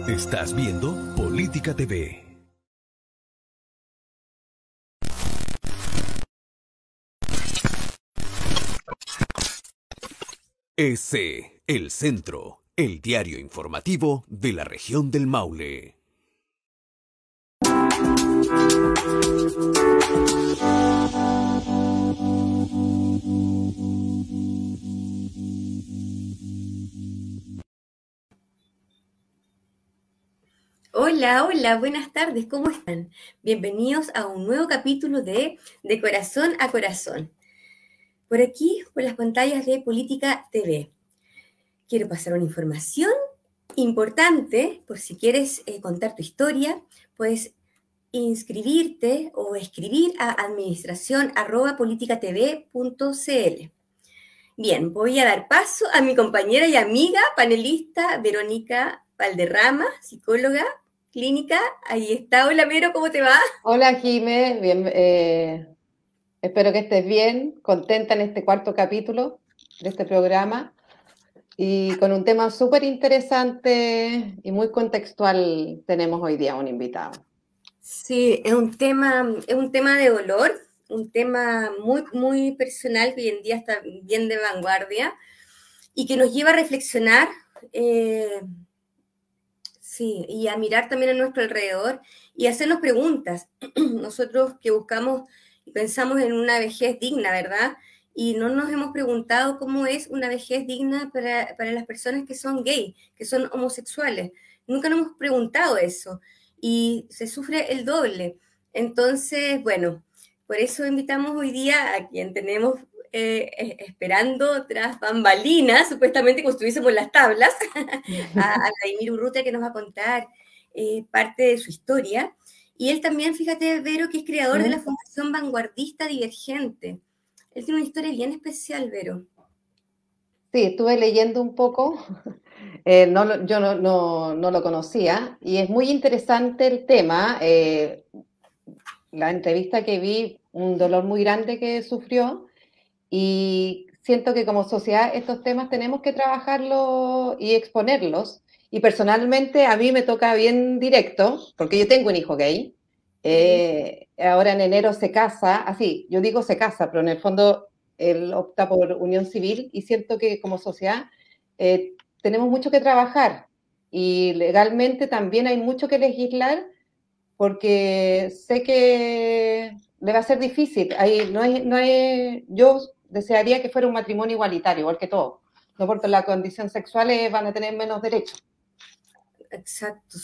Estás viendo Política TV. EC, El Centro, el diario informativo de la región del Maule. Hola, hola, buenas tardes, ¿cómo están? Bienvenidos a un nuevo capítulo de Corazón a Corazón. Por aquí, por las pantallas de Política TV. Quiero pasar una información importante, por si quieres contar tu historia, puedes inscribirte o escribir a administración@politicatv.cl. Bien, voy a dar paso a mi compañera y amiga panelista Verónica Valderrama, psicóloga clínica. Ahí está. Hola, Vero, ¿cómo te va? Hola, Jime, bien, espero que estés bien, contenta en este cuarto capítulo de este programa y con un tema súper interesante y muy contextual tenemos hoy día un invitado. Sí, es un tema de dolor, un tema muy, muy personal que hoy en día está bien de vanguardia y que nos lleva a reflexionar, sí, y a mirar también a nuestro alrededor y hacernos preguntas. Nosotros que buscamos y pensamos en una vejez digna, ¿verdad? Y no nos hemos preguntado cómo es una vejez digna para las personas que son gay, que son homosexuales. Nunca nos hemos preguntado eso y se sufre el doble. Entonces, bueno, por eso invitamos hoy día a quien tenemos esperando tras bambalinas, supuestamente como estuviésemos en las tablas, a Vladimir Urrutia, que nos va a contar parte de su historia. Y él también, fíjate, Vero, que es creador de la Fundación Vanguardista Divergente. Él tiene una historia bien especial, Vero. Sí, estuve leyendo un poco, yo no lo conocía y es muy interesante el tema. La entrevista que vi, un dolor muy grande que sufrió. Y siento que como sociedad estos temas tenemos que trabajarlos y exponerlos. Y personalmente a mí me toca bien directo, porque yo tengo un hijo gay. Ahora en enero se casa, así, yo digo se casa, pero en el fondo él opta por unión civil y siento que como sociedad tenemos mucho que trabajar. Y legalmente también hay mucho que legislar porque sé que le va a ser difícil. Ahí yo desearía que fuera un matrimonio igualitario, igual que todo. No por la condición sexual van a tener menos derechos. Exacto,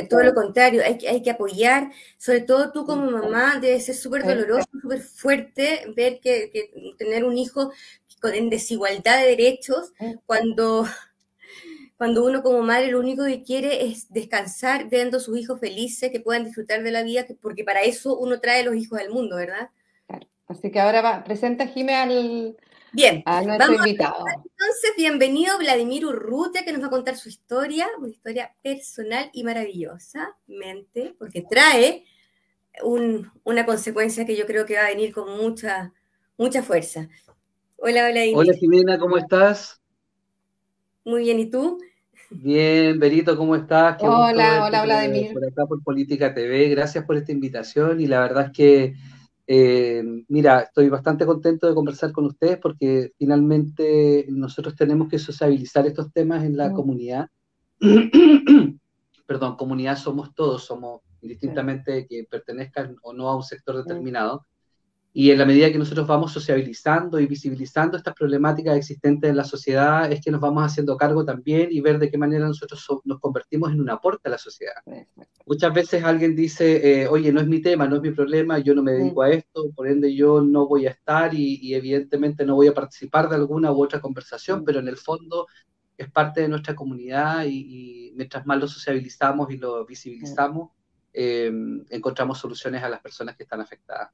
todo lo contrario, hay que apoyar, sobre todo tú como mamá, debe ser súper doloroso, súper fuerte ver que tener un hijo en desigualdad de derechos cuando uno como madre lo único que quiere es descansar viendo a sus hijos felices, que puedan disfrutar de la vida, porque para eso uno trae los hijos al mundo, ¿verdad? Claro. Así que ahora presenta Jimé Bien, a nuestro vamos invitado. entonces, bienvenido Vladimir Urrutia, que nos va a contar su historia, una historia personal y maravillosamente, porque trae una consecuencia que yo creo que va a venir con mucha, mucha fuerza. Hola, Vladimir. Hola Jimena, ¿cómo estás? Muy bien, ¿y tú? Bien, Berito, ¿cómo estás? Qué gusto Hola, verte hola Vladimir. por acá por Política TV. Gracias por esta invitación y la verdad es que, mira, estoy bastante contento de conversar con ustedes porque finalmente nosotros tenemos que sociabilizar estos temas en la comunidad. Perdón, comunidad somos todos, somos indistintamente que pertenezcan o no a un sector determinado. Y en la medida que nosotros vamos sociabilizando y visibilizando estas problemáticas existentes en la sociedad, es que nos vamos haciendo cargo también y ver de qué manera nosotros nos convertimos en un aporte a la sociedad. Muchas veces alguien dice, oye, no es mi tema, no es mi problema, yo no me dedico a esto, por ende yo no voy a estar y evidentemente no voy a participar de alguna u otra conversación, pero en el fondo es parte de nuestra comunidad y mientras más lo sociabilizamos y lo visibilizamos, encontramos soluciones a las personas que están afectadas.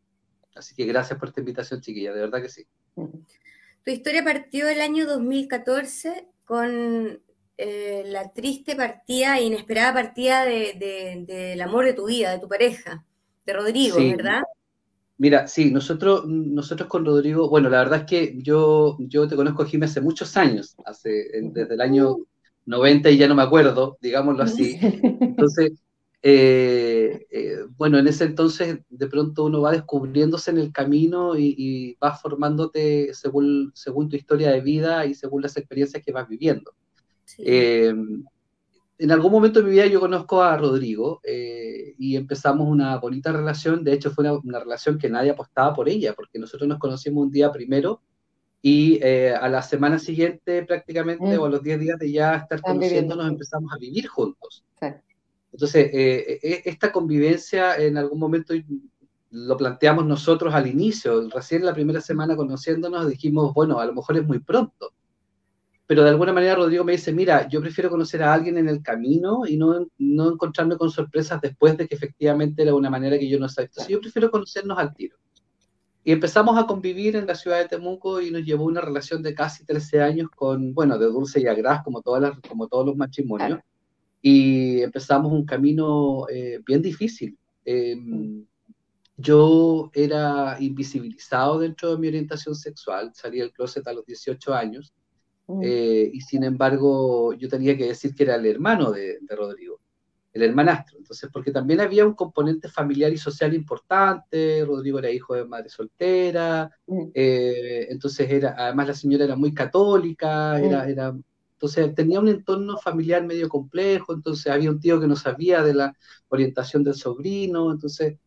Así que gracias por esta invitación, chiquilla, de verdad que sí. Tu historia partió el año 2014 con la triste partida, inesperada partida del amor de tu vida, de tu pareja, de Rodrigo, Sí, ¿verdad? mira, sí, nosotros con Rodrigo, bueno, la verdad es que yo te conozco, Jimé, hace muchos años, desde el año 90 y ya no me acuerdo, digámoslo así. Entonces, bueno, en ese entonces de pronto uno va descubriéndose en el camino y vas formándote según tu historia de vida y según las experiencias que vas viviendo. Sí. En algún momento de mi vida yo conozco a Rodrigo y empezamos una bonita relación. De hecho, fue una relación que nadie apostaba por ella, porque nosotros nos conocimos un día primero y a la semana siguiente prácticamente, o a los 10 días de ya estar conociéndonos, empezamos a vivir juntos. Sí. Entonces, esta convivencia en algún momento lo planteamos nosotros al inicio. Recién la primera semana conociéndonos dijimos, bueno, a lo mejor es muy pronto. Pero de alguna manera Rodrigo me dice, mira, yo prefiero conocer a alguien en el camino y no encontrarme con sorpresas después de que efectivamente era una manera que yo no sabía. Entonces yo prefiero conocernos al tiro. Y empezamos a convivir en la ciudad de Temuco y nos llevó una relación de casi 13 años con, bueno, de dulce y agraz, como todos los matrimonios. Y empezamos un camino bien difícil. Yo era invisibilizado dentro de mi orientación sexual, salí del closet a los 18 años. Y sin embargo yo tenía que decir que era el hermano de Rodrigo, el hermanastro. Entonces, porque también había un componente familiar y social importante. Rodrigo era hijo de madre soltera, entonces además la señora era muy católica, entonces tenía un entorno familiar medio complejo. Entonces había un tío que no sabía de la orientación del sobrino. Entonces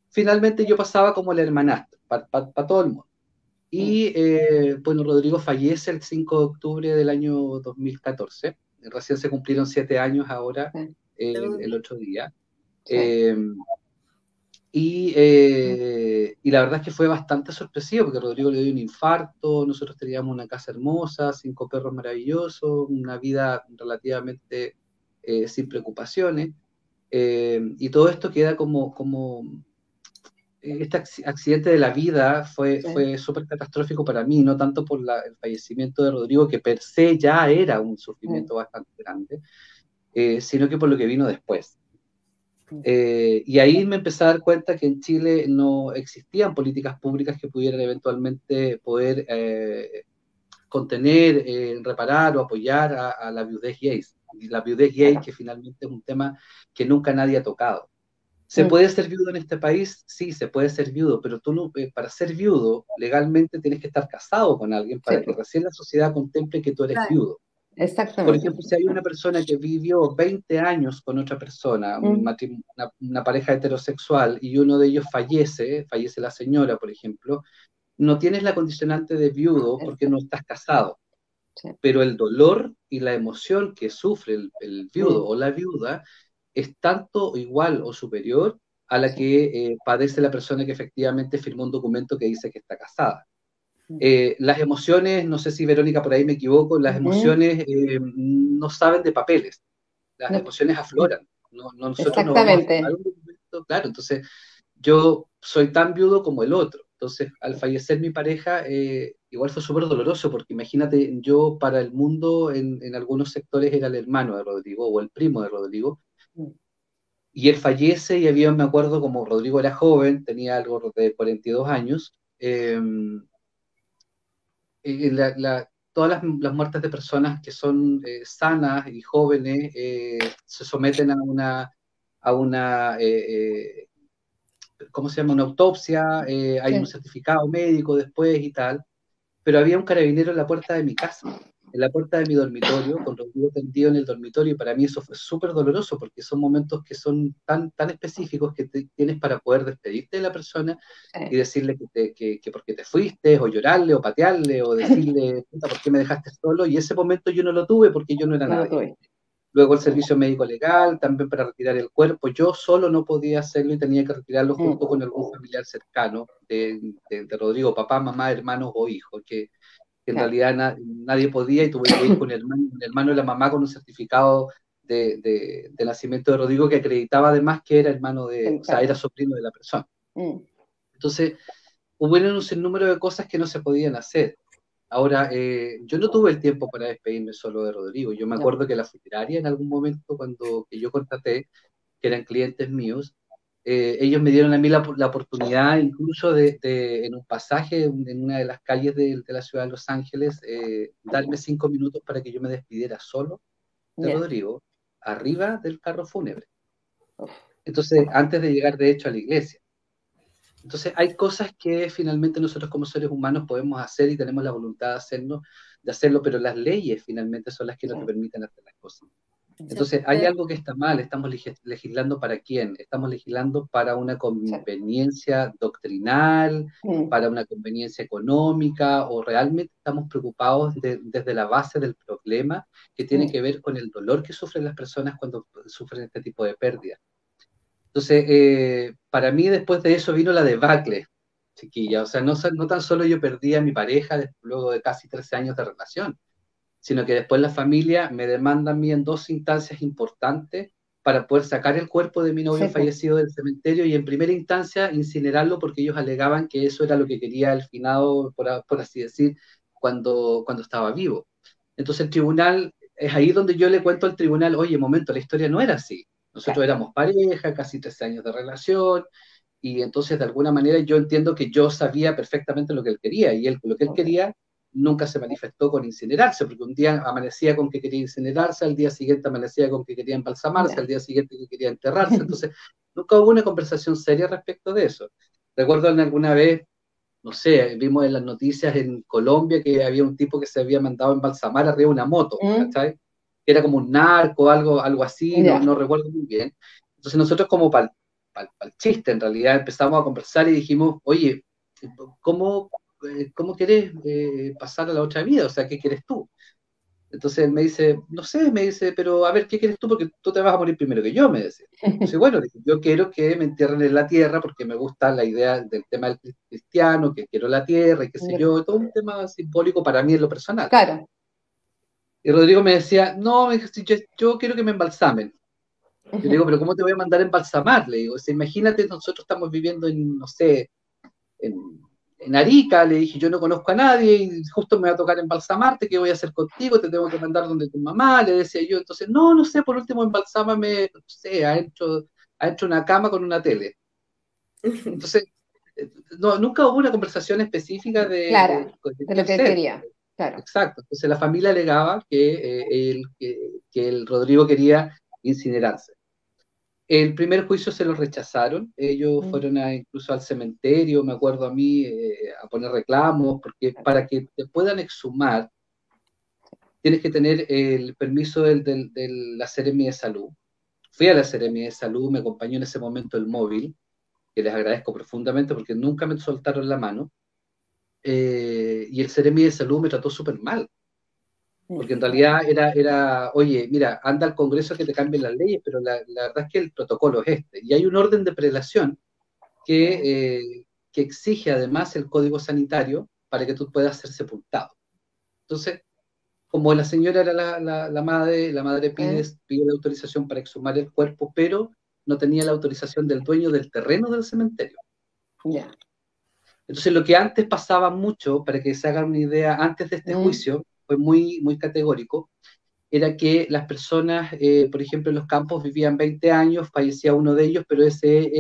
finalmente yo pasaba como el hermanastro para todo el mundo. Y bueno, Rodrigo fallece el 5 de octubre del año 2014. Recién se cumplieron 7 años ahora, el otro día. Y la verdad es que fue bastante sorpresivo, porque Rodrigo le dio un infarto. Nosotros teníamos una casa hermosa, 5 perros maravillosos, una vida relativamente sin preocupaciones. Y todo esto queda este accidente de la vida fue súper catastrófico para mí, no tanto por el fallecimiento de Rodrigo, que per se ya era un sufrimiento bastante grande, sino que por lo que vino después. Y ahí me empecé a dar cuenta que en Chile no existían políticas públicas que pudieran eventualmente poder contener, reparar o apoyar a la viudez gay. Y la viudez gay, que finalmente es un tema que nunca nadie ha tocado. ¿Se puede ser viudo en este país? Sí, se puede ser viudo, pero tú no, para ser viudo legalmente tienes que estar casado con alguien para que recién la sociedad contemple que tú eres viudo. Exactamente. Por ejemplo, si hay una persona que vivió 20 años con otra persona, una pareja heterosexual, y uno de ellos fallece la señora, por ejemplo, no tienes la condicionante de viudo porque no estás casado. Pero el dolor y la emoción que sufre el viudo o la viuda es tanto igual o superior a la que padece la persona que efectivamente firmó un documento que dice que está casada. Las emociones, no sé si Verónica por ahí me equivoco, las emociones no saben de papeles, las emociones afloran. Nosotros no vamos a firmar un documento, claro. Entonces yo soy tan viudo como el otro. Entonces al fallecer mi pareja, igual fue súper doloroso, porque imagínate, yo para el mundo en algunos sectores era el hermano de Rodrigo o el primo de Rodrigo. Y él fallece y me acuerdo, como Rodrigo era joven, tenía algo de 42 años, todas las muertes de personas que son sanas y jóvenes se someten a una ¿cómo se llama? Una autopsia, hay un certificado médico después y tal, pero había un carabinero en la puerta de mi casa, en la puerta de mi dormitorio, con Rodrigo tendido en el dormitorio, y para mí eso fue súper doloroso, porque son momentos que son tan específicos que tienes para poder despedirte de la persona y decirle que porque te fuiste, o llorarle, o patearle, o decirle, puta, ¿por qué me dejaste solo? Y ese momento yo no lo tuve porque yo no era nadie. Luego el servicio médico legal, también para retirar el cuerpo. Yo solo no podía hacerlo y tenía que retirarlo junto con algún familiar cercano de Rodrigo, papá, mamá, hermanos o hijos, que en realidad nadie podía, y tuve que ir con el hermano y la mamá con un certificado de nacimiento de Rodrigo que acreditaba además que era hermano o sea, era sobrino de la persona. Entonces, hubo un sinnúmero de cosas que no se podían hacer. Ahora, yo no tuve el tiempo para despedirme solo de Rodrigo. Yo me acuerdo que la funeraria en algún momento, que yo contraté, que eran clientes míos, ellos me dieron a mí la oportunidad, incluso en un pasaje, en una de las calles de la ciudad de Los Ángeles, darme 5 minutos para que yo me despidiera solo de Ya. Rodrigo arriba del carro fúnebre. Uf. Entonces, antes de llegar de hecho a la iglesia. Entonces, hay cosas que finalmente nosotros como seres humanos podemos hacer y tenemos la voluntad de hacerlo, pero las leyes finalmente son las que no te Sí. permiten hacer las cosas. Entonces, hay algo que está mal, estamos legislando ¿para quién? Estamos legislando para una conveniencia doctrinal, Mm. para una conveniencia económica, o realmente estamos preocupados desde la base del problema que tiene que ver con el dolor que sufren las personas cuando sufren este tipo de pérdidas. Entonces, para mí después de eso vino la debacle, chiquilla. O sea, no tan solo yo perdí a mi pareja luego de casi 13 años de relación, sino que después la familia me demanda a mí en 2 instancias importantes para poder sacar el cuerpo de mi novio fallecido del cementerio y en primera instancia incinerarlo porque ellos alegaban que eso era lo que quería el finado, por así decir, cuando estaba vivo. Entonces el tribunal, es ahí donde yo le cuento al tribunal, oye, momento, la historia no era así. Nosotros éramos pareja, casi 13 años de relación, y entonces de alguna manera yo entiendo que yo sabía perfectamente lo que él quería, y lo que él quería nunca se manifestó con incinerarse, porque un día amanecía con que quería incinerarse, al día siguiente amanecía con que quería embalsamarse, al día siguiente que quería enterrarse, entonces nunca hubo una conversación seria respecto de eso. Recuerdo alguna vez, no sé, vimos en las noticias en Colombia que había un tipo que se había mandado a embalsamar arriba de una moto, ¿cachai? Era como un narco, algo así, no recuerdo muy bien. Entonces nosotros como para el chiste, en realidad, empezamos a conversar y dijimos, oye, ¿cómo quieres pasar a la otra vida? O sea, ¿qué quieres tú? Entonces él me dice, no sé, me dice, pero a ver, ¿qué quieres tú? Porque tú te vas a morir primero que yo, me decía. Entonces, bueno, yo quiero que me entierren en la tierra porque me gusta la idea del tema del cristiano, que quiero la tierra y qué sé yo, todo un tema simbólico para mí en lo personal. Claro. Y Rodrigo me decía, no, me dijo, yo quiero que me embalsamen. Yo le digo, pero ¿cómo te voy a mandar a embalsamar? Le digo, o sea, imagínate, nosotros estamos viviendo en, no sé, en Arica, le dije, yo no conozco a nadie y justo me va a tocar embalsamarte, ¿qué voy a hacer contigo? Te tengo que mandar donde tu mamá, le decía yo. Entonces, no sé, por último embalsámame, no sé, ha hecho una cama con una tele. Entonces, nunca hubo una conversación específica de lo que quería. Claro. Exacto. Entonces la familia alegaba que el Rodrigo quería incinerarse. El primer juicio se lo rechazaron, ellos fueron incluso al cementerio, me acuerdo a mí, a poner reclamos, porque para que te puedan exhumar, tienes que tener el permiso de la Seremi de Salud. Fui a la Seremi de Salud, me acompañó en ese momento el móvil, que les agradezco profundamente porque nunca me soltaron la mano, y el Seremi de Salud me trató súper mal. Porque en realidad era, oye, mira, anda al Congreso que te cambien las leyes, pero la verdad es que el protocolo es este. Y hay un orden de prelación que exige además el código sanitario para que tú puedas ser sepultado. Entonces, como la señora era la madre pide la autorización para exhumar el cuerpo, pero no tenía la autorización del dueño del terreno del cementerio. Entonces, lo que antes pasaba mucho, para que se hagan una idea, antes de este juicio, fue muy, muy categórico, era que las personas, por ejemplo, en los campos vivían 20 años, fallecía uno de ellos, pero ese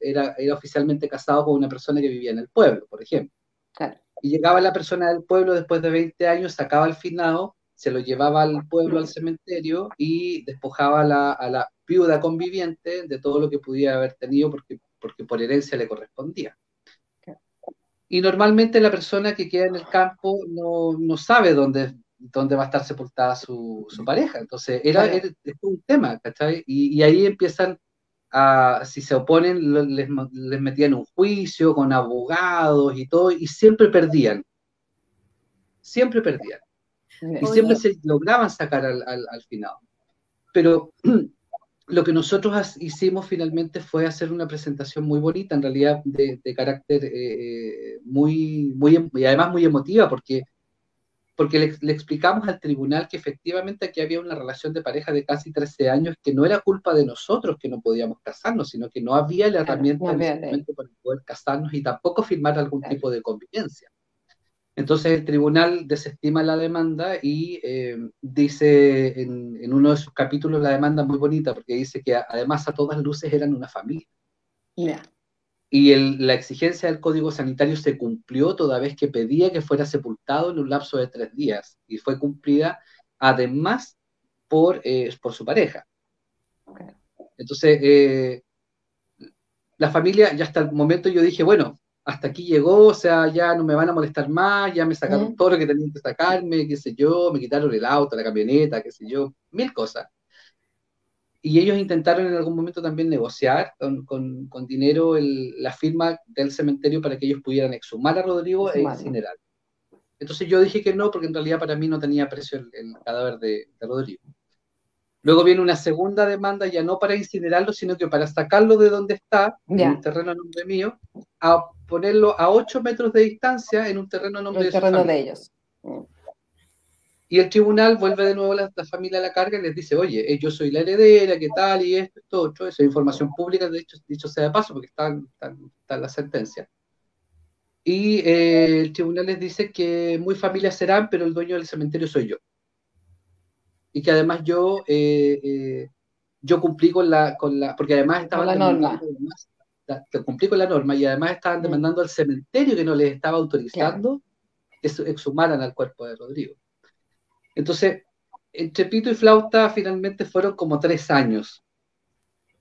era oficialmente casado con una persona que vivía en el pueblo, por ejemplo. Claro. Y llegaba la persona del pueblo después de 20 años, sacaba al finado, se lo llevaba al pueblo, al cementerio, y despojaba a la viuda conviviente de todo lo que pudiera haber tenido, porque por herencia le correspondía. Y normalmente la persona que queda en el campo no sabe dónde va a estar sepultada su pareja. Entonces, es un tema, ¿cachai? Y ahí empiezan si se oponen, les metían un juicio con abogados y todo, y siempre perdían. Siempre perdían. Y siempre se lograban sacar al final. Pero lo que nosotros hicimos finalmente fue hacer una presentación muy bonita, en realidad de carácter muy, y además muy emotiva, porque le explicamos al tribunal que efectivamente aquí había una relación de pareja de casi 13 años que no era culpa de nosotros que no podíamos casarnos, sino que no había la herramienta en ese momento para poder casarnos y tampoco firmar algún tipo de convivencia. Entonces el tribunal desestima la demanda y dice en uno de sus capítulos la demanda muy bonita, porque dice que además a todas luces eran una familia. Y la exigencia del Código Sanitario se cumplió toda vez que pedía que fuera sepultado en un lapso de 3 días, y fue cumplida, además por su pareja. Okay. Entonces, la familia, ya hasta el momento yo dije, bueno, hasta aquí llegó, o sea, ya no me van a molestar más, ya me sacaron todo lo que tenían que sacarme, qué sé yo, me quitaron el auto, la camioneta, qué sé yo, mil cosas. Y ellos intentaron en algún momento también negociar con dinero la firma del cementerio para que ellos pudieran exhumar a Rodrigo e incinerar. Entonces yo dije que no, porque en realidad para mí no tenía precio el cadáver de Rodrigo. Luego viene una segunda demanda, ya no para incinerarlo, sino que para sacarlo de donde está, en un terreno a nombre mío, a ponerlo a 8 metros de distancia en un terreno a nombre de su familia. De ellos. Y el tribunal vuelve de nuevo la familia a la carga y les dice, oye, yo soy la heredera, ¿qué tal? Y esto, otro, eso es información pública, de hecho, dicho sea de paso, porque está en la sentencia. Y el tribunal les dice que muy familias serán, pero el dueño del cementerio soy yo. Y que además yo cumplí con la, porque además estaban demandando, cumplí con la norma y además estaban demandando al cementerio que no les estaba autorizando que exhumaran al cuerpo de Rodrigo. Entonces, entre pito y flauta finalmente fueron como 3 años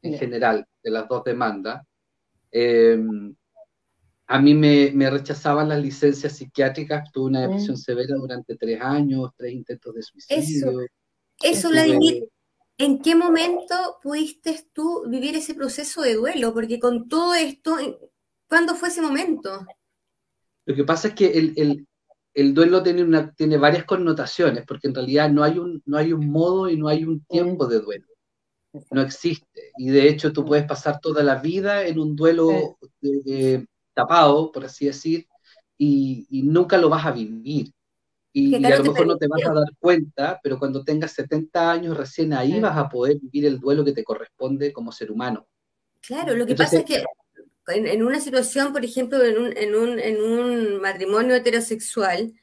en general de las dos demandas. A mí me rechazaban las licencias psiquiátricas, tuve una depresión severa durante 3 años, 3 intentos de suicidio. Eso, Vladimir, ¿en qué momento pudiste tú vivir ese proceso de duelo? Porque con todo esto, ¿cuándo fue ese momento? Lo que pasa es que el duelo tiene varias connotaciones, porque en realidad no hay un modo y no hay un tiempo de duelo. No existe. Y de hecho tú puedes pasar toda la vida en un duelo tapado, por así decir, y nunca lo vas a vivir. Y a lo mejor no te vas a dar cuenta, pero cuando tengas 70 años, recién ahí vas a poder vivir el duelo que te corresponde como ser humano. Claro, lo que pasa es que en una situación, por ejemplo, en un matrimonio heterosexual,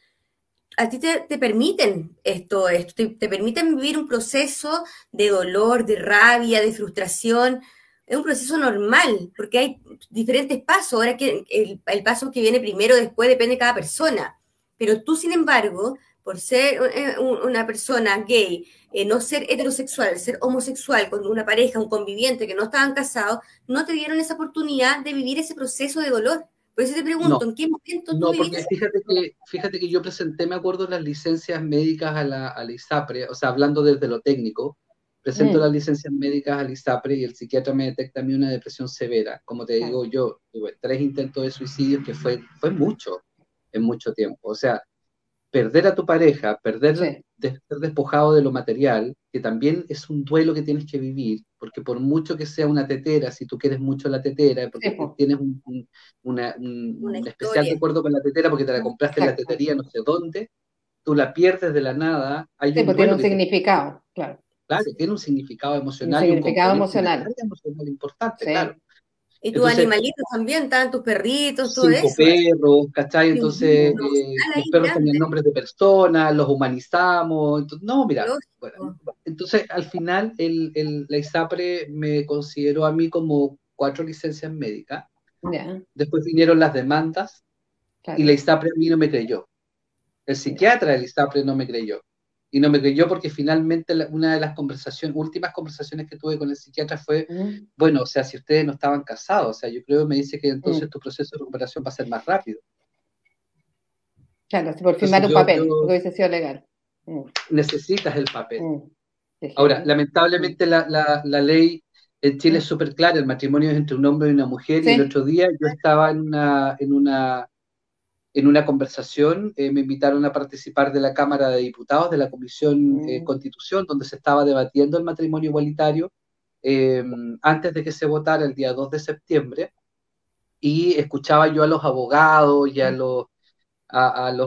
a ti te permiten esto te permiten vivir un proceso de dolor, de rabia, de frustración. Es un proceso normal, porque hay diferentes pasos. Ahora que el paso que viene primero, después, depende de cada persona. Pero tú, sin embargo, por ser una persona gay, no ser heterosexual, ser homosexual, con una pareja, un conviviente que no estaban casados, no te dieron esa oportunidad de vivir ese proceso de dolor. Por eso te pregunto, ¿en qué momento tú viviste? Porque fíjate que yo presenté, me acuerdo, las licencias médicas a la ISAPRE, o sea, hablando desde lo técnico, presento las licencias médicas al ISAPRE y el psiquiatra me detecta a mí una depresión severa. Como te digo, yo tuve 3 intentos de suicidio, que fue mucho, en mucho tiempo. O sea, perder a tu pareja, ser despojado de lo material, que también es un duelo que tienes que vivir, porque por mucho que sea una tetera, si tú quieres mucho la tetera, porque tienes un especial recuerdo con la tetera, porque te la compraste en la tetería no sé dónde, tú la pierdes de la nada, hay un duelo tiene un significado, claro. Claro, tiene un significado emocional. Un significado emocional importante, claro. Y tus animalitos también, estaban tus perritos, todo 5 eso. perros, ¿cachai? Entonces, los perros tenían nombres de personas, los humanizamos. Entonces, no, mira, bueno, entonces al final la ISAPRE me consideró a mí como 4 licencias médicas. Después vinieron las demandas y la ISAPRE a mí no me creyó. El psiquiatra del ISAPRE no me creyó. Y no me creyó porque finalmente una de las últimas conversaciones que tuve con el psiquiatra fue, bueno, o sea, si ustedes no estaban casados, o sea, yo creo que me dice que entonces tu proceso de recuperación va a ser más rápido. Claro, por firmar un papel, porque hubiese sido legal. Necesitas el papel. Ahora, lamentablemente la ley en Chile es súper clara, el matrimonio es entre un hombre y una mujer, y el otro día yo estaba en una conversación, me invitaron a participar de la Cámara de Diputados, de la Comisión Constitución, donde se estaba debatiendo el matrimonio igualitario, antes de que se votara el día 2 de septiembre, y escuchaba yo a los abogados y a los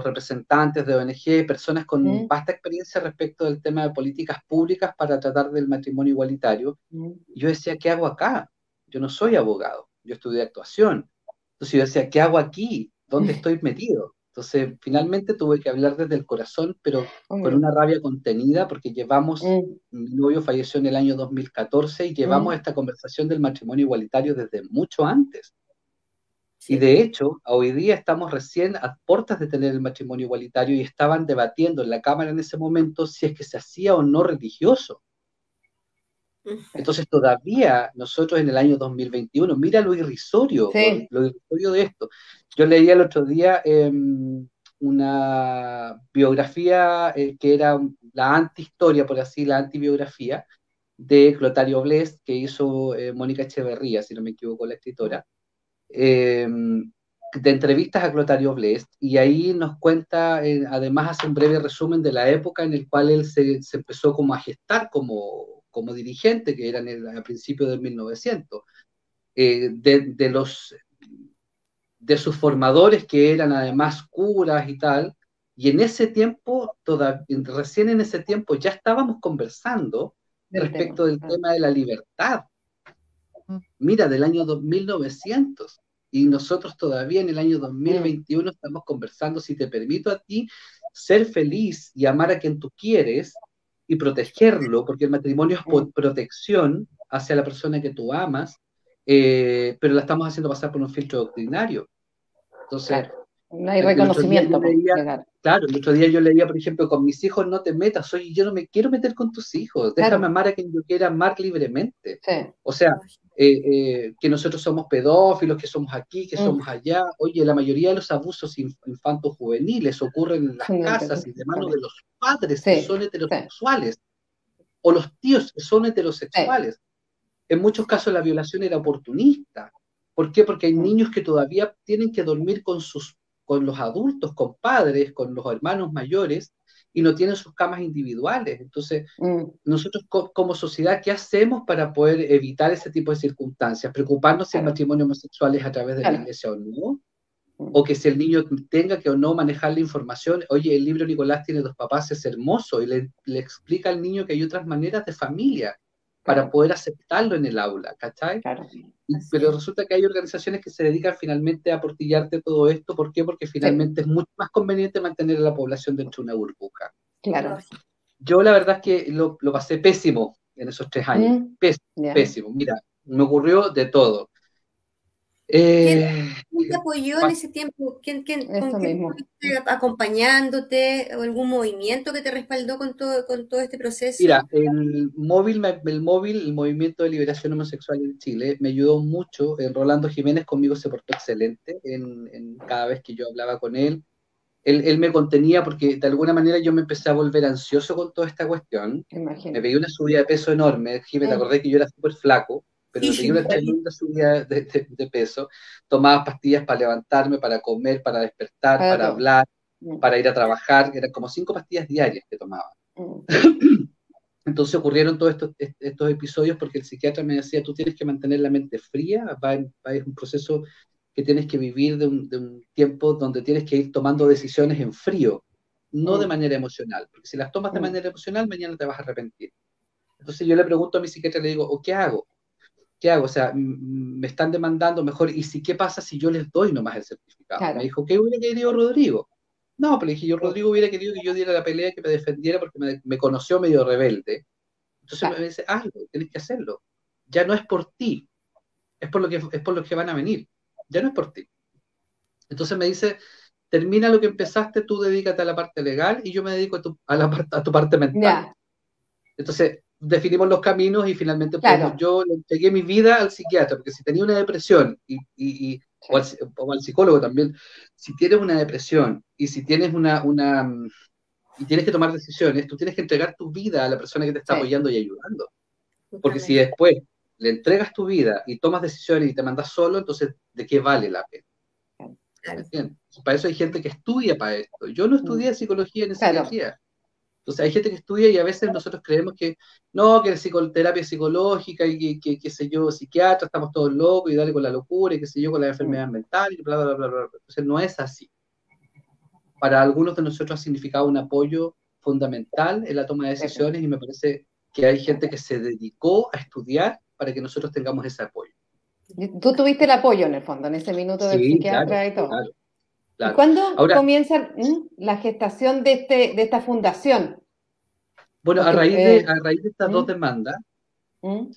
representantes de ONG, personas con vasta experiencia respecto del tema de políticas públicas para tratar del matrimonio igualitario. Y yo decía, ¿qué hago acá? Yo no soy abogado, yo estudié actuación. Entonces yo decía, ¿qué hago aquí? ¿Dónde estoy metido? Entonces, finalmente tuve que hablar desde el corazón, pero con una rabia contenida, porque mi novio falleció en el año 2014 y llevamos esta conversación del matrimonio igualitario desde mucho antes. Y de hecho, hoy día estamos recién a puertas de tener el matrimonio igualitario y estaban debatiendo en la Cámara en ese momento si es que se hacía o no religioso. Entonces todavía nosotros en el año 2021, mira lo irrisorio, Sí. lo irrisorio de esto. Yo leía el otro día una biografía que era la antihistoria, por así, la antibiografía de Clotario Blest, que hizo Mónica Echeverría, si no me equivoco, la escritora, de entrevistas a Clotario Blest, y ahí nos cuenta, además hace un breve resumen de la época en la cual él se empezó como a gestar como dirigente, que era a principios del 1900, de sus formadores que eran además curas y tal, y en ese tiempo, recién en ese tiempo ya estábamos conversando respecto del tema de la libertad. Mira, del año 1900, y nosotros todavía en el año 2021 estamos conversando si te permito a ti ser feliz y amar a quien tú quieres y protegerlo, porque el matrimonio es protección hacia la persona que tú amas, pero la estamos haciendo pasar por un filtro doctrinario. Entonces, claro, no hay reconocimiento. Claro, el otro día yo leía, por ejemplo, con mis hijos no te metas, oye, yo no me quiero meter con tus hijos, déjame amar a quien yo quiera amar libremente. Sí. O sea, que nosotros somos pedófilos, que somos aquí, que somos allá. Oye, la mayoría de los abusos infantos juveniles ocurren en las casas y de manos de los padres que son heterosexuales, o los tíos que son heterosexuales. En muchos casos la violación era oportunista. ¿Por qué? Porque hay niños que todavía tienen que dormir con los adultos, con padres, con los hermanos mayores, y no tienen sus camas individuales. Entonces, nosotros como sociedad, ¿qué hacemos para poder evitar ese tipo de circunstancias? Preocuparnos si el matrimonio homosexual es a través de la iglesia o no, o que si el niño tenga que o no manejar la información. Oye, el libro Nicolás tiene 2 papás, es hermoso, y le explica al niño que hay otras maneras de familia para poder aceptarlo en el aula, ¿cachai? Claro. Pero resulta que hay organizaciones que se dedican finalmente a portillarte todo esto. ¿Por qué? Porque finalmente es mucho más conveniente mantener a la población dentro de una burbuja. Claro. Yo la verdad es que lo pasé pésimo en esos 3 años. Pésimo. Mira, me ocurrió de todo. ¿Quién te apoyó en ese tiempo? ¿Quién estuviste acompañándote? ¿O algún movimiento que te respaldó con todo este proceso? Mira, el Movimiento de Liberación Homosexual en Chile, me ayudó mucho. Rolando Jiménez conmigo se portó excelente en cada vez que yo hablaba con él. Él me contenía porque de alguna manera yo me empecé a volver ansioso con toda esta cuestión. Me pegué una subida de peso enorme. Jiménez, te acordé que yo era súper flaco, pero me pegué una tremenda subida de peso. Tomaba pastillas para levantarme, para comer, para despertar, para hablar, para ir a trabajar. Eran como 5 pastillas diarias que tomaba. Entonces ocurrieron todos estos episodios porque el psiquiatra me decía, tú tienes que mantener la mente fría, es un proceso que tienes que vivir de un tiempo donde tienes que ir tomando decisiones en frío, no de manera emocional, porque si las tomas de manera emocional, mañana te vas a arrepentir. Entonces yo le pregunto a mi psiquiatra, le digo, ¿qué hago? ¿Qué hago? O sea, me están demandando mejor, ¿y qué pasa si yo les doy nomás el certificado? Claro. Me dijo, ¿qué hubiera querido Rodrigo? No, pero le dije, Rodrigo hubiera querido que yo diera la pelea, que me defendiera, porque me conoció medio rebelde. Entonces me dice, hazlo, tienes que hacerlo. Ya no es por ti, es por lo que van a venir. Ya no es por ti. Entonces me dice, termina lo que empezaste, tú dedícate a la parte legal y yo me dedico a tu parte mental. Yeah. Entonces definimos los caminos y finalmente yo le entregué mi vida al psiquiatra, porque si tenía una depresión o al psicólogo también, si tienes una depresión y si tienes y tienes que tomar decisiones, tú tienes que entregar tu vida a la persona que te está apoyando y ayudando. Porque si después le entregas tu vida y tomas decisiones y te mandas solo, entonces, ¿de qué vale la pena? Claro. Para eso hay gente que estudia para esto. Yo no estudié psicología ni psiquiatría. Entonces hay gente que estudia y a veces nosotros creemos que no, que es psicoterapia psicológica y que qué sé yo, psiquiatra, estamos todos locos y dale con la locura y qué sé yo, con la enfermedad mental y bla, bla, bla, bla. Entonces no es así. Para algunos de nosotros ha significado un apoyo fundamental en la toma de decisiones y me parece que hay gente que se dedicó a estudiar para que nosotros tengamos ese apoyo. Tú tuviste el apoyo en el fondo, en ese minuto del psiquiatra y todo. Claro. ¿Y cuándo comienza la gestación de esta fundación? Bueno, a raíz de estas 2 demandas,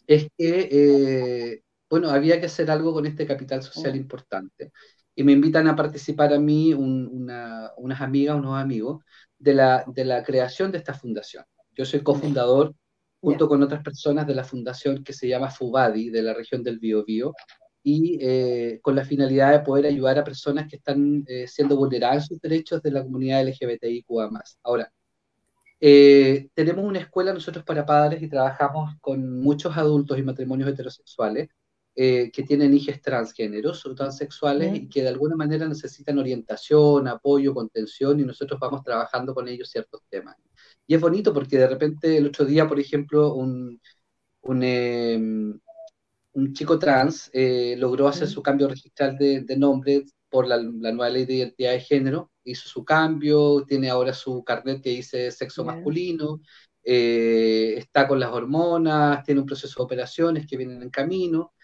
es que, había que hacer algo con este capital social importante. y me invitan a participar a mí unas amigas, unos amigos, de la creación de esta fundación. Yo soy cofundador, junto con otras personas, de la fundación que se llama FUBADI, de la región del Biobío, y con la finalidad de poder ayudar a personas que están siendo vulneradas en sus derechos de la comunidad LGBTIQA+. Ahora, tenemos una escuela nosotros para padres y trabajamos con muchos adultos y matrimonios heterosexuales que tienen hijos transgéneros o transexuales y que de alguna manera necesitan orientación, apoyo, contención, y nosotros vamos trabajando con ellos ciertos temas. Y es bonito porque de repente el otro día, por ejemplo, un chico trans logró hacer su cambio registral de nombre por la nueva ley de identidad de género, hizo su cambio, tiene ahora su carnet que dice sexo masculino, está con las hormonas, tiene un proceso de operaciones que vienen en camino,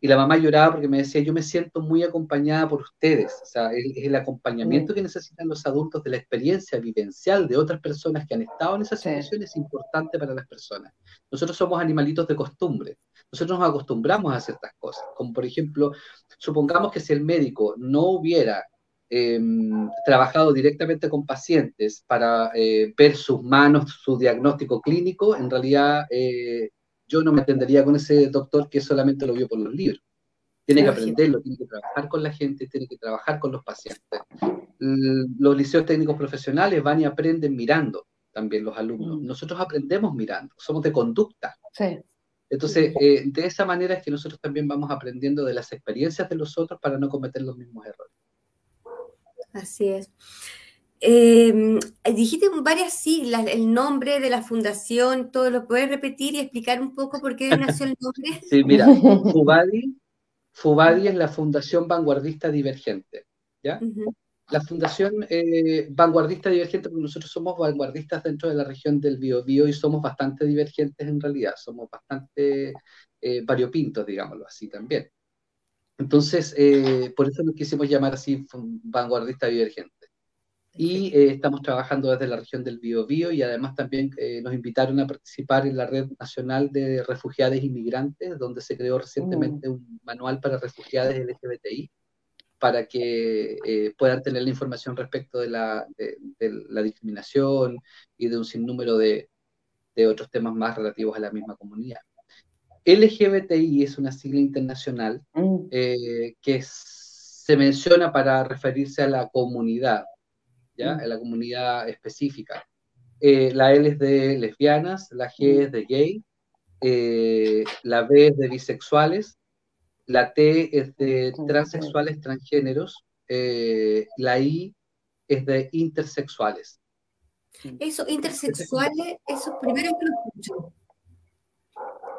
y la mamá lloraba porque me decía, yo me siento muy acompañada por ustedes, o sea, es el acompañamiento que necesitan los adultos de la experiencia vivencial de otras personas que han estado en esa situación es importante para las personas. Nosotros somos animalitos de costumbre, nosotros nos acostumbramos a ciertas cosas, como por ejemplo, supongamos que si el médico no hubiera trabajado directamente con pacientes para ver sus manos, su diagnóstico clínico, en realidad yo no me atendería con ese doctor que solamente lo vio por los libros. Tiene que aprenderlo, tiene que trabajar con la gente, tiene que trabajar con los pacientes. Los liceos técnicos profesionales van y aprenden mirando también los alumnos. Nosotros aprendemos mirando, somos de conducta. Entonces, de esa manera es que nosotros también vamos aprendiendo de las experiencias de los otros para no cometer los mismos errores. Así es. Dijiste varias siglas, el nombre de la fundación, todo lo puedes repetir y explicar un poco por qué nació el nombre. Sí, mira, FUBADI es la Fundación Vanguardista Divergente, ¿ya? La Fundación Vanguardista Divergente, porque nosotros somos vanguardistas dentro de la región del Biobío y somos bastante divergentes en realidad, somos bastante variopintos, digámoslo así también. Entonces, por eso nos quisimos llamar así Vanguardista Divergente. Y estamos trabajando desde la región del Biobío y además también nos invitaron a participar en la Red Nacional de Refugiados e Inmigrantes, donde se creó recientemente un manual para refugiados LGBTI, para que puedan tener la información respecto de la discriminación y de un sinnúmero de otros temas más relativos a la misma comunidad. LGBTI es una sigla internacional que se menciona para referirse a la comunidad, ¿ya? A la comunidad específica. La L es de lesbianas, la G es de gay, la B es de bisexuales, la T es de transexuales, transgéneros, la I es de intersexuales. Eso, intersexuales, eso primero que lo escucho.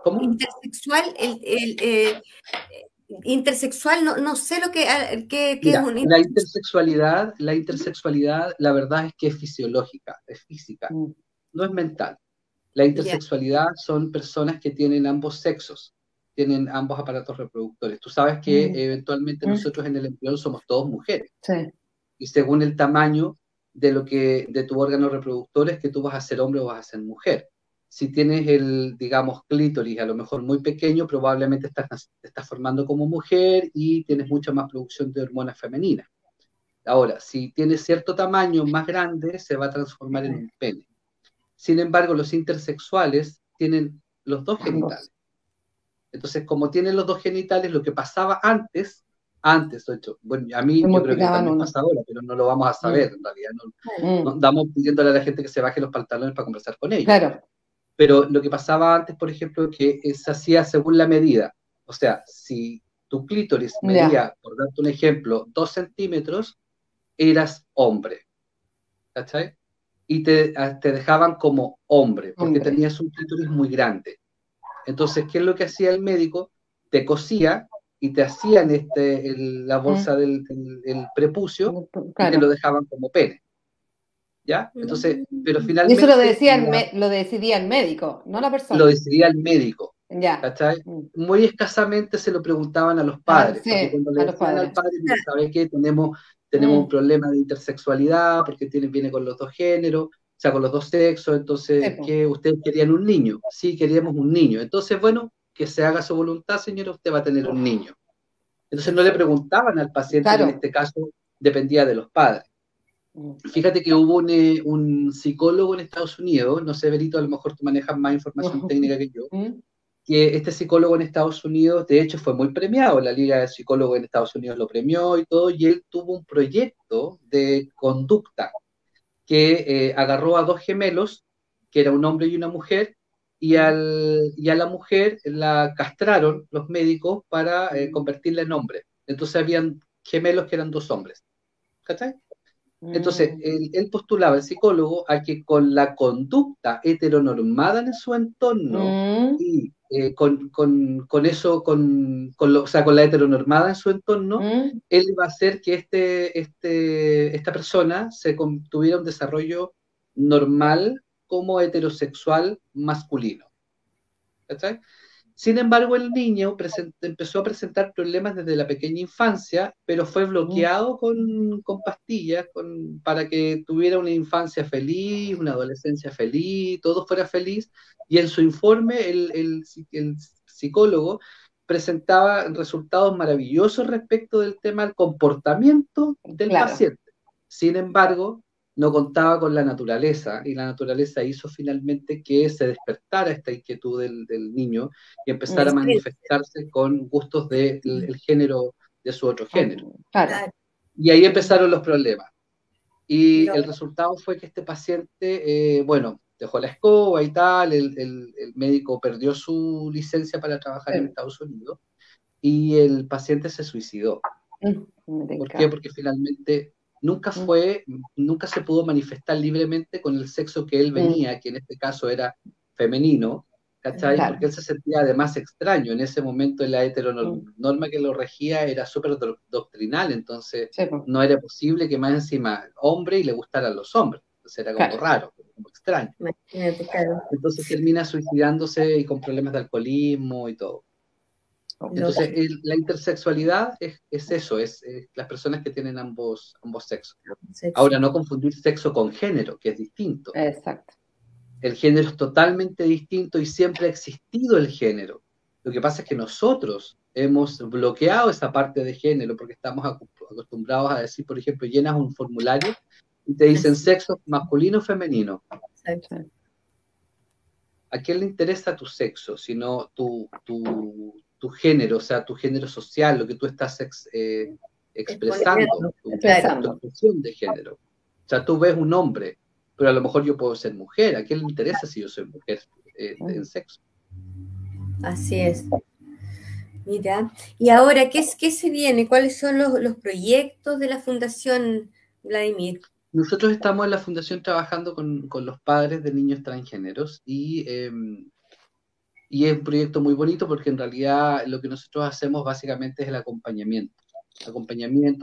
¿Cómo? Intersexual, intersexual, no sé lo que Mira, es un la intersexualidad, la verdad es que es fisiológica, es física, no es mental. La intersexualidad son personas que tienen ambos sexos, tienen ambos aparatos reproductores. Tú sabes que eventualmente nosotros en el embrión somos todos mujeres. Y según el tamaño de tu órgano reproductor es que tú vas a ser hombre o vas a ser mujer. Si tienes el, digamos, clítoris a lo mejor muy pequeño, probablemente te estás formando como mujer y tienes mucha más producción de hormonas femeninas. Ahora, si tienes cierto tamaño más grande, se va a transformar en un pene. Sin embargo, los intersexuales tienen los dos genitales. También como tienen los dos genitales, lo que pasaba antes, de hecho, bueno, a mí yo creo que también pasa ahora, pero no lo vamos a saber en realidad. No andamos pidiéndole a la gente que se baje los pantalones para conversar con ellos. Claro. Pero lo que pasaba antes, por ejemplo, que se hacía según la medida. O sea, si tu clítoris medía, por darte un ejemplo, 2 centímetros, eras hombre. ¿Cachai? Y te dejaban como hombre, porque tenías un clítoris muy grande. Entonces, ¿qué es lo que hacía el médico? Te cosía y te hacían la bolsa del prepucio y te lo dejaban como pene. ¿Ya? Entonces, pero finalmente... Y eso lo decidía el médico, no la persona. Lo decidía el médico. Ya. ¿Cachai? Muy escasamente se lo preguntaban a los padres. Sí, porque cuando le decían al padre, ¿sabes qué? Tenemos un problema de intersexualidad, porque viene con los dos géneros, o sea, con los dos sexos, entonces, ¿qué? ¿Ustedes querían un niño? Sí, queríamos un niño. Entonces, bueno, que se haga su voluntad, señora, usted va a tener un niño. Entonces no le preguntaban al paciente, que en Claro. este caso dependía de los padres. Fíjate que hubo un psicólogo en Estados Unidos, no sé, Berito, a lo mejor tú manejas más información técnica que yo, que este psicólogo en Estados Unidos, de hecho, fue muy premiado, la Liga de Psicólogos en Estados Unidos lo premió y todo, y él tuvo un proyecto de conducta que agarró a dos gemelos, que era un hombre y una mujer, y a la mujer la castraron los médicos para convertirla en hombre. Entonces habían gemelos que eran dos hombres. ¿Cachai? Entonces, él postulaba, el psicólogo, a que con la conducta heteronormada en su entorno y con eso, o sea, con la heteronormada en su entorno, él iba a hacer que esta persona tuviera un desarrollo normal como heterosexual masculino. ¿Cachai? Sin embargo, el niño empezó a presentar problemas desde la pequeña infancia, pero fue bloqueado con pastillas para que tuviera una infancia feliz, una adolescencia feliz, todo fuera feliz. Y en su informe, el psicólogo presentaba resultados maravillosos respecto del tema del comportamiento del paciente. Sin embargo, no contaba con la naturaleza, y la naturaleza hizo finalmente que se despertara esta inquietud del niño y empezara a manifestarse con gustos del género, de su otro género. Claro. Y ahí empezaron los problemas. Y el resultado fue que este paciente, bueno, dejó la escoba y tal, el médico perdió su licencia para trabajar en Estados Unidos y el paciente se suicidó. ¿Por qué? Porque finalmente nunca se pudo manifestar libremente con el sexo que él venía, que en este caso era femenino, ¿cachai? Claro. Porque él se sentía además extraño. En ese momento la heteronorma que lo regía era súper doctrinal, entonces no era posible que más encima hombre y le gustaran los hombres. Entonces era como raro, como extraño. Entonces termina suicidándose y con problemas de alcoholismo y todo. Entonces, la intersexualidad es eso, es las personas que tienen ambos sexos. Ahora, no confundir sexo con género, que es distinto. Exacto. El género es totalmente distinto y siempre ha existido el género. Lo que pasa es que nosotros hemos bloqueado esa parte de género porque estamos acostumbrados a decir, por ejemplo, llenas un formulario y te dicen sexo masculino o femenino. Exacto. ¿A quién le interesa tu sexo, sino tu género, o sea, tu género social, lo que tú estás expresando, tu expresión de género? O sea, tú ves un hombre, pero a lo mejor yo puedo ser mujer. ¿A quién le interesa si yo soy mujer en sexo? Así es. Mira, y ahora, ¿qué se viene? ¿Cuáles son los proyectos de la Fundación Vladimir? Nosotros estamos en la Fundación trabajando con los padres de niños transgéneros y es un proyecto muy bonito porque en realidad lo que nosotros hacemos básicamente es el acompañamiento.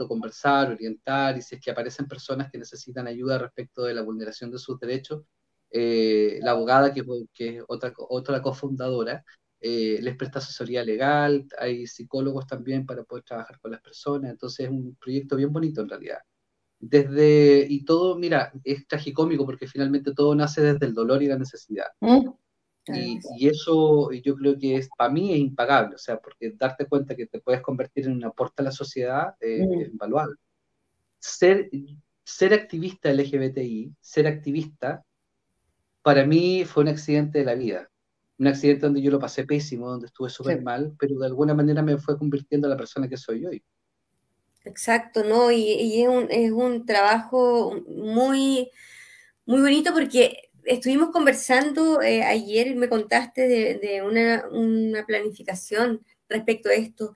Conversar, orientar, y si es que aparecen personas que necesitan ayuda respecto de la vulneración de sus derechos, la abogada, que es otra cofundadora, les presta asesoría legal, hay psicólogos también para poder trabajar con las personas, entonces es un proyecto bien bonito en realidad. Y todo, mira, es tragicómico porque finalmente todo nace desde el dolor y la necesidad. Y eso yo creo que para mí es impagable, o sea, porque darte cuenta que te puedes convertir en un aporte a la sociedad es invaluable. Ser activista LGBTI, ser activista, para mí fue un accidente de la vida. Un accidente donde yo lo pasé pésimo, donde estuve súper mal, pero de alguna manera me fue convirtiendo en la persona que soy hoy. Exacto, ¿no? Y es un trabajo muy, muy bonito porque estuvimos conversando ayer, me contaste de una planificación respecto a esto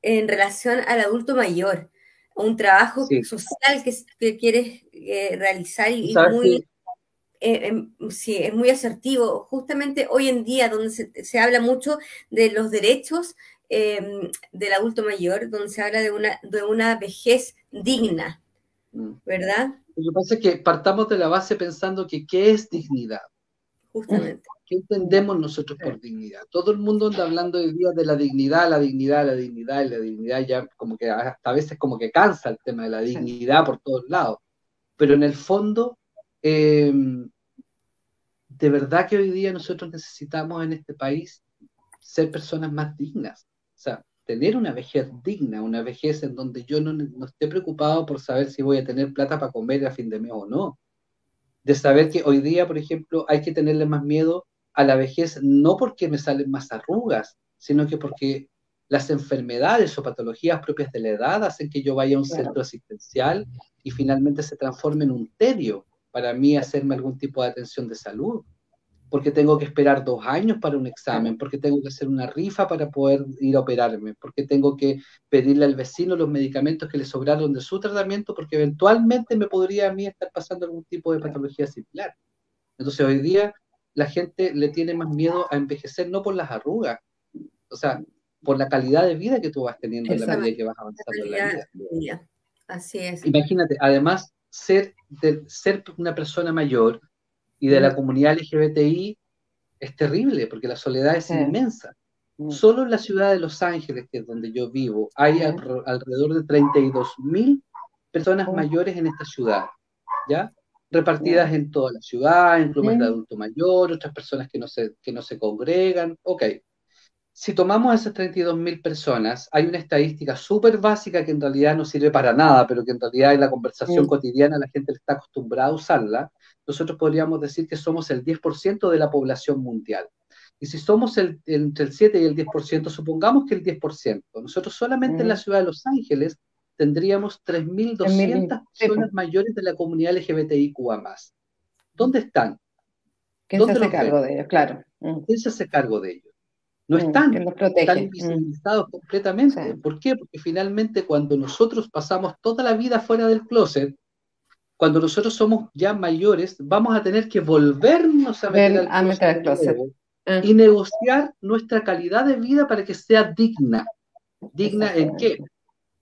en relación al adulto mayor, un trabajo social que quieres realizar y muy... sí, es muy asertivo. Justamente hoy en día, donde se habla mucho de los derechos del adulto mayor, donde se habla de una vejez digna, ¿verdad? Lo que pasa es que partamos de la base pensando que ¿qué es dignidad? Justamente. ¿Qué entendemos nosotros por dignidad? Todo el mundo anda hablando hoy día de la dignidad, la dignidad, la dignidad, y la dignidad ya como que hasta a veces como que cansa el tema de la dignidad por todos lados. Pero en el fondo, de verdad que hoy día nosotros necesitamos en este país ser personas más dignas. O sea, tener una vejez digna, una vejez en donde yo no esté preocupado por saber si voy a tener plata para comer a fin de mes o no. De saber que hoy día, por ejemplo, hay que tenerle más miedo a la vejez, no porque me salen más arrugas, sino que porque las enfermedades o patologías propias de la edad hacen que yo vaya a un centro asistencial y finalmente se transforme en un tedio para mí hacerme algún tipo de atención de salud, porque tengo que esperar 2 años para un examen, porque tengo que hacer una rifa para poder ir a operarme, porque tengo que pedirle al vecino los medicamentos que le sobraron de su tratamiento, porque eventualmente me podría a mí estar pasando algún tipo de patología similar. Entonces hoy día la gente le tiene más miedo a envejecer, no por las arrugas, o sea, por la calidad de vida que tú vas teniendo en la medida que vas avanzando en la vida. Así es. Imagínate, además, ser una persona mayor y de la comunidad LGBTI es terrible, porque la soledad es inmensa. Solo en la ciudad de Los Ángeles, que es donde yo vivo, hay alrededor de 32.000 personas mayores en esta ciudad, ¿ya? Repartidas en toda la ciudad, en clubes de adulto mayor, otras personas que no se congregan. Ok. Si tomamos esas 32.000 personas, hay una estadística súper básica que en realidad no sirve para nada, pero que en realidad en la conversación cotidiana la gente está acostumbrada a usarla. Nosotros podríamos decir que somos el 10% de la población mundial. Y si somos entre el 7 y el 10%, supongamos que el 10%, nosotros solamente en la ciudad de Los Ángeles tendríamos 3.200 personas mayores de la comunidad LGBTIQA+. ¿Dónde están? ¿Quién se hace cargo de ellos? Claro. ¿Quién se hace cargo de ellos? No están invisibilizados completamente. Sí. ¿Por qué? Porque finalmente cuando nosotros pasamos toda la vida fuera del closet, cuando nosotros somos ya mayores, vamos a tener que volvernos a meter al closet y negociar nuestra calidad de vida para que sea digna. ¿Digna en qué?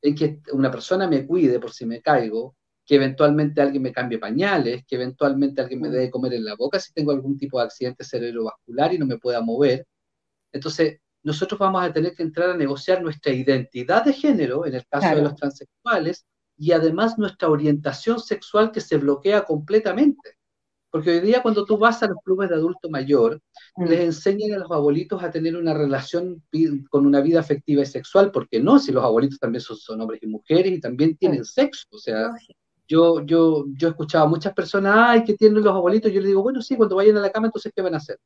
En que una persona me cuide por si me caigo, que eventualmente alguien me cambie pañales, que eventualmente alguien me dé de comer en la boca si tengo algún tipo de accidente cerebrovascular y no me pueda mover. Entonces, nosotros vamos a tener que entrar a negociar nuestra identidad de género, en el caso de los transexuales, y además nuestra orientación sexual que se bloquea completamente. Porque hoy día cuando tú vas a los clubes de adulto mayor, les enseñan a los abuelitos a tener una relación con una vida afectiva y sexual, porque no, si los abuelitos también son hombres y mujeres y también tienen sexo. O sea, yo he escuchado a muchas personas, ay, ¿qué tienen los abuelitos? Yo les digo, bueno, sí, cuando vayan a la cama, entonces, ¿qué van a hacer?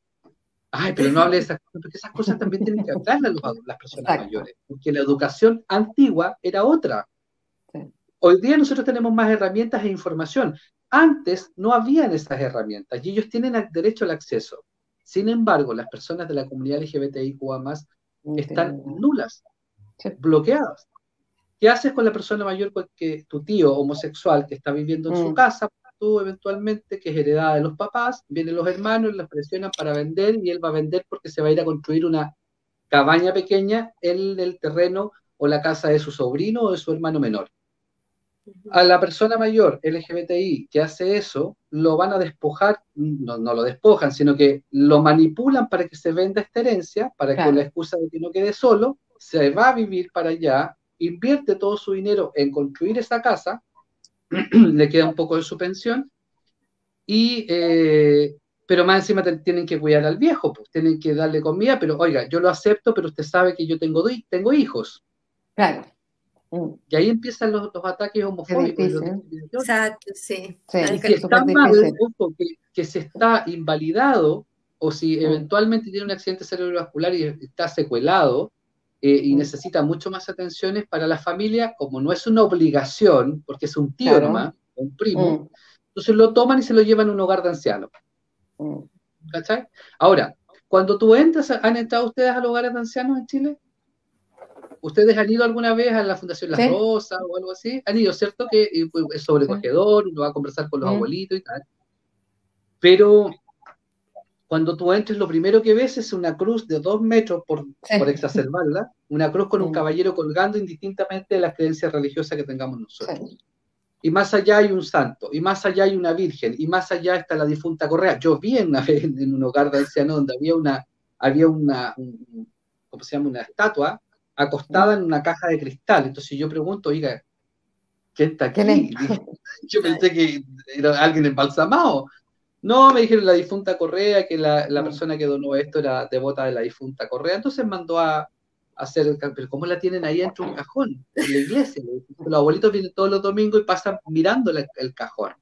Ay, pero no hable de esas cosas, porque esas cosas también tienen que hablarlas las personas mayores, porque la educación antigua era otra. Hoy día nosotros tenemos más herramientas e información. Antes no habían esas herramientas y ellos tienen derecho al acceso. Sin embargo, las personas de la comunidad LGBTIQA+ están nulas, bloqueadas. ¿Qué haces con la persona mayor que tu tío homosexual que está viviendo en su casa? Tú eventualmente, que es heredada de los papás, vienen los hermanos, las presionan para vender y él va a vender porque se va a ir a construir una cabaña pequeña en el terreno o la casa de su sobrino o de su hermano menor. A la persona mayor LGBTI que hace eso, lo van a despojar, no lo despojan, sino que lo manipulan para que se venda esta herencia, para que con la excusa de que no quede solo, se va a vivir para allá, invierte todo su dinero en construir esa casa, le queda un poco de su pensión, pero más encima tienen que cuidar al viejo, pues tienen que darle comida, pero oiga, yo lo acepto, pero usted sabe que yo tengo hijos. Claro. Y ahí empiezan los ataques homofóbicos. Exacto, sí. Y si está mal, ojo, que se está invalidado, o si eventualmente tiene un accidente cerebrovascular y está secuelado, y necesita mucho más atenciones para la familia, como no es una obligación, porque es un tío nomás, un primo, entonces lo toman y se lo llevan a un hogar de ancianos. ¿Cachai? Ahora, cuando tú entras, ¿han entrado ustedes a los hogares de ancianos en Chile? ¿Ustedes han ido alguna vez a la Fundación Las Rosas o algo así? Han ido, ¿cierto? Que es sobrecogedor, uno va a conversar con los abuelitos y tal. Pero cuando tú entres, lo primero que ves es una cruz de 2 metros, por exacerbarla, una cruz con un caballero colgando indistintamente de las creencias religiosas que tengamos nosotros. Y más allá hay un santo, y más allá hay una virgen, y más allá está la difunta Correa. Yo vi una vez en un hogar de ancianos donde había una ¿cómo se llama? Una estatua acostada en una caja de cristal. Entonces yo pregunto, oiga, ¿quién está aquí? Yo pensé que era alguien embalsamado. No, me dijeron la difunta Correa, que la persona que donó esto era devota de la difunta Correa. Entonces mandó a hacer, pero ¿cómo la tienen ahí dentro de un cajón? En la iglesia. Los abuelitos vienen todos los domingos y pasan mirando el cajón.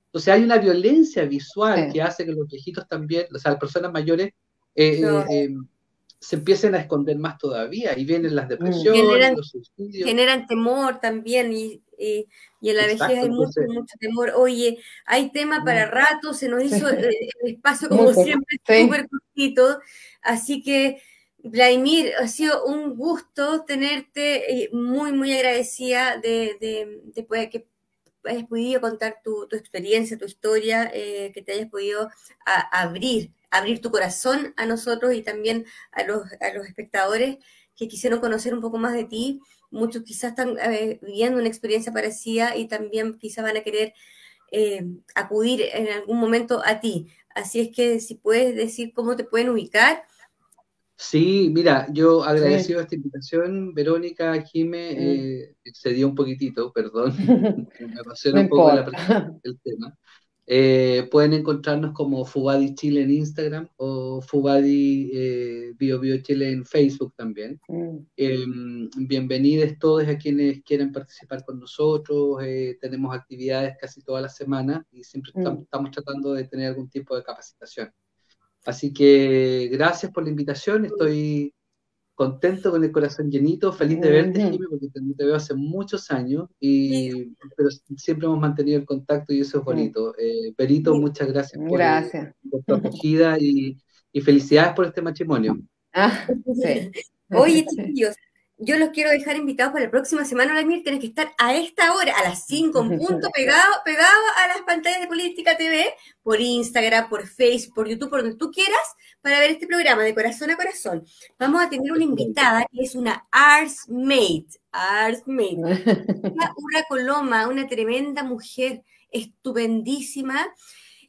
Entonces hay una violencia visual que hace que los viejitos también, o sea, las personas mayores, se empiecen a esconder más todavía, y vienen las depresiones, los suicidios. Generan temor también, y en la vejez hay mucho temor. Oye, hay tema para rato, se nos hizo el espacio como siempre súper cortito, así que Vladimir, ha sido un gusto tenerte, muy, muy agradecida de que hayas podido contar tu experiencia, tu historia, que te hayas podido abrir tu corazón a nosotros y también a los espectadores que quisieron conocer un poco más de ti. Muchos quizás están viviendo una experiencia parecida y también quizás van a querer acudir en algún momento a ti. Así es que si puedes decir cómo te pueden ubicar. Sí, mira, yo agradecido esta invitación, Verónica, Jime, excedí un poquitito, perdón, me apasiona un poco el tema. Pueden encontrarnos como Fubadi Chile en Instagram o Fubadi Bio Chile en Facebook también. Bienvenidos todos a quienes quieran participar con nosotros. Tenemos actividades casi todas las semanas y siempre estamos tratando de tener algún tipo de capacitación. Así que gracias por la invitación, estoy contento, con el corazón llenito, feliz de verte, Jimmy, porque te veo hace muchos años, pero siempre hemos mantenido el contacto y eso es bonito. Perito, muchas gracias por tu acogida y felicidades por este matrimonio. Oye, chiquillos, yo los quiero dejar invitados para la próxima semana, Vladimir. Tienes que estar a esta hora, a las 5 en punto, pegado a las pantallas de Política TV, por Instagram, por Facebook, por YouTube, por donde tú quieras, para ver este programa de corazón a corazón. Vamos a tener una invitada que es una Artsmate, una Urra Coloma, una tremenda mujer, estupendísima.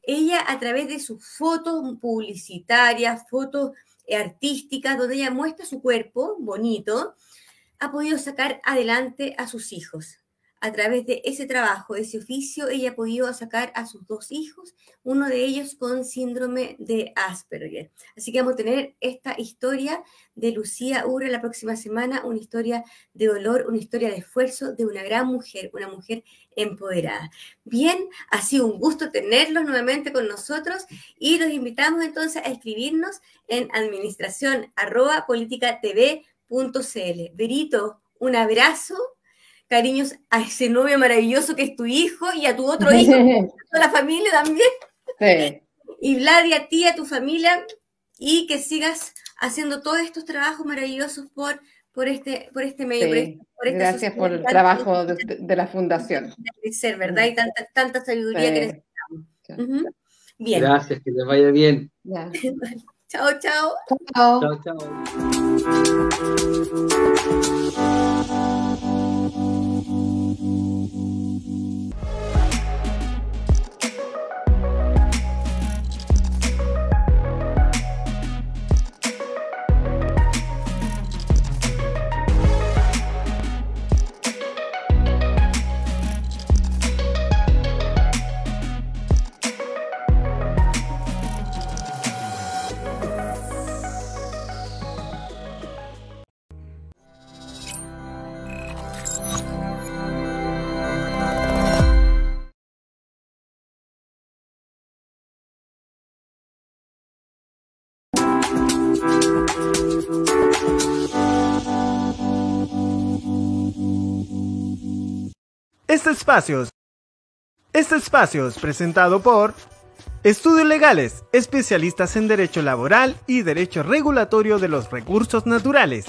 Ella, a través de sus fotos publicitarias, fotos artísticas, donde ella muestra su cuerpo bonito, ha podido sacar adelante a sus hijos. A través de ese trabajo, de ese oficio, ella ha podido sacar a sus 2 hijos, uno de ellos con síndrome de Asperger. Así que vamos a tener esta historia de Lucía Urra la próxima semana, una historia de dolor, una historia de esfuerzo de una gran mujer, una mujer empoderada. Bien, ha sido un gusto tenerlos nuevamente con nosotros y los invitamos entonces a escribirnos en administración@politicatv.cl. Verito, un abrazo. Cariños a ese novio maravilloso que es tu hijo y a tu otro hijo, a la familia también. Sí. Y Vladi, a ti, a tu familia, y que sigas haciendo todos estos trabajos maravillosos por este medio. Sí. Gracias por el trabajo de la fundación. De crecer, ¿verdad? Y tanta sabiduría que necesitamos. Bien. Gracias, que te vaya bien. Chao, chao. Chao. Chao, chao. Este espacio es presentado por Estudios Legales, especialistas en Derecho Laboral y Derecho Regulatorio de los Recursos Naturales.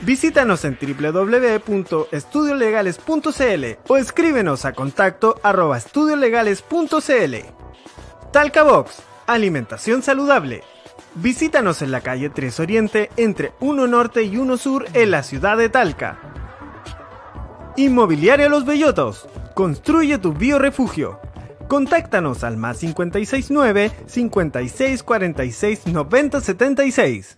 Visítanos en www.estudiolegales.cl o escríbenos a contacto@estudiolegales.cl. Talca Box, alimentación saludable. Visítanos en la calle 3 Oriente entre 1 Norte y 1 Sur en la ciudad de Talca. Inmobiliaria Los Bellotos. Construye tu biorefugio. Contáctanos al +569 56 46 90 76.